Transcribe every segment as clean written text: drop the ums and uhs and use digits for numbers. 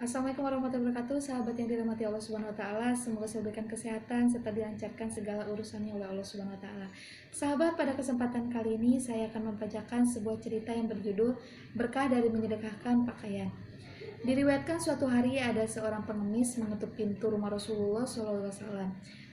Assalamualaikum warahmatullahi wabarakatuh, sahabat yang dirahmati Allah Subhanahu wa taala. Semoga selalu diberikan kesehatan serta dilancarkan segala urusannya oleh Allah Subhanahu wa taala. Sahabat, pada kesempatan kali ini saya akan membacakan sebuah cerita yang berjudul Berkah dari Menyedekahkan Pakaian. Diriwayatkan suatu hari ada seorang pengemis mengetuk pintu rumah Rasulullah SAW.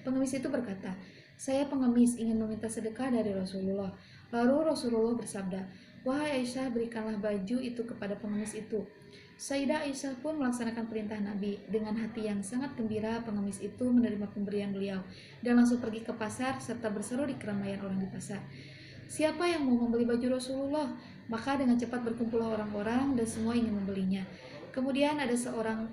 Pengemis itu berkata, "Saya pengemis ingin meminta sedekah dari Rasulullah." Lalu Rasulullah bersabda, "Wahai Aisyah, berikanlah baju itu kepada pengemis itu." Sayyidah Aisyah pun melaksanakan perintah Nabi. Dengan hati yang sangat gembira, pengemis itu menerima pemberian beliau dan langsung pergi ke pasar serta berseru di keramaian orang di pasar. "Siapa yang mau membeli baju Rasulullah?" Maka dengan cepat berkumpullah orang-orang dan semua ingin membelinya. Kemudian ada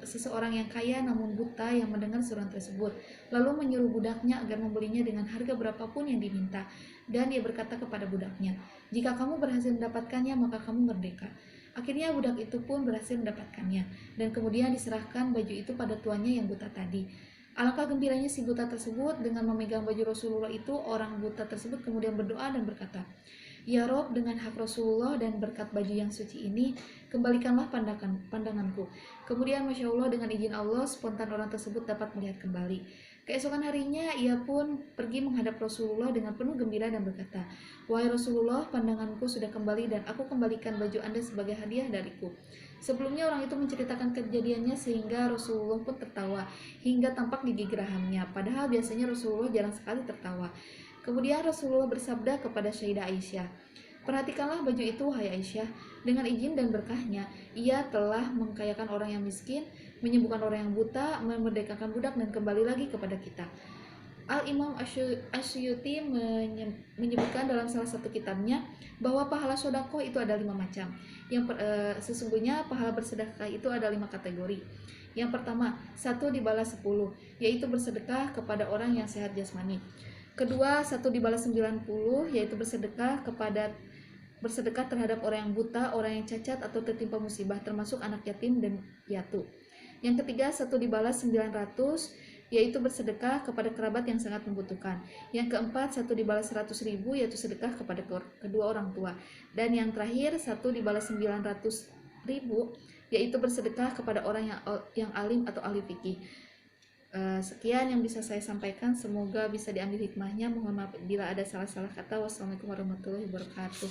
seseorang yang kaya namun buta yang mendengar seruan tersebut, lalu menyuruh budaknya agar membelinya dengan harga berapapun yang diminta. Dan dia berkata kepada budaknya, "Jika kamu berhasil mendapatkannya, maka kamu merdeka." Akhirnya budak itu pun berhasil mendapatkannya, dan kemudian diserahkan baju itu pada tuannya yang buta tadi. Alangkah gembiranya si buta tersebut dengan memegang baju Rasulullah itu. Orang buta tersebut kemudian berdoa dan berkata, "Ya Rob, dengan hak Rasulullah dan berkat baju yang suci ini, kembalikanlah pandanganku." Kemudian Masya Allah, dengan izin Allah, spontan orang tersebut dapat melihat kembali. Keesokan harinya ia pun pergi menghadap Rasulullah dengan penuh gembira dan berkata, "Wahai Rasulullah, pandanganku sudah kembali dan aku kembalikan baju Anda sebagai hadiah dariku." Sebelumnya orang itu menceritakan kejadiannya sehingga Rasulullah pun tertawa hingga tampak gigi gerahamnya, padahal biasanya Rasulullah jarang sekali tertawa. Kemudian Rasulullah bersabda kepada Sayyidah Aisyah, "Perhatikanlah baju itu, wahai Aisyah. Dengan izin dan berkahnya, ia telah mengkayakan orang yang miskin, menyembuhkan orang yang buta, memerdekakan budak, dan kembali lagi kepada kita." Al-Imam Asyuyuti menyebutkan dalam salah satu kitabnya bahwa pahala sodakoh itu ada 5 macam. Sesungguhnya pahala bersedekah itu ada 5 kategori. Yang pertama, 1 dibalas 10, yaitu bersedekah kepada orang yang sehat jasmani. Kedua, 1 dibalas 90, yaitu bersedekah terhadap orang yang buta, orang yang cacat atau tertimpa musibah, termasuk anak yatim dan piatu. Yang ketiga, 1 dibalas 900, yaitu bersedekah kepada kerabat yang sangat membutuhkan. Yang keempat, 1 dibalas 100.000, yaitu sedekah kepada kedua orang tua. Dan yang terakhir, 1 dibalas 900.000, yaitu bersedekah kepada orang yang alim atau ahli fikih. Sekian yang bisa saya sampaikan, semoga bisa diambil hikmahnya. Mohon maaf bila ada salah-salah kata. Wassalamualaikum warahmatullahi wabarakatuh.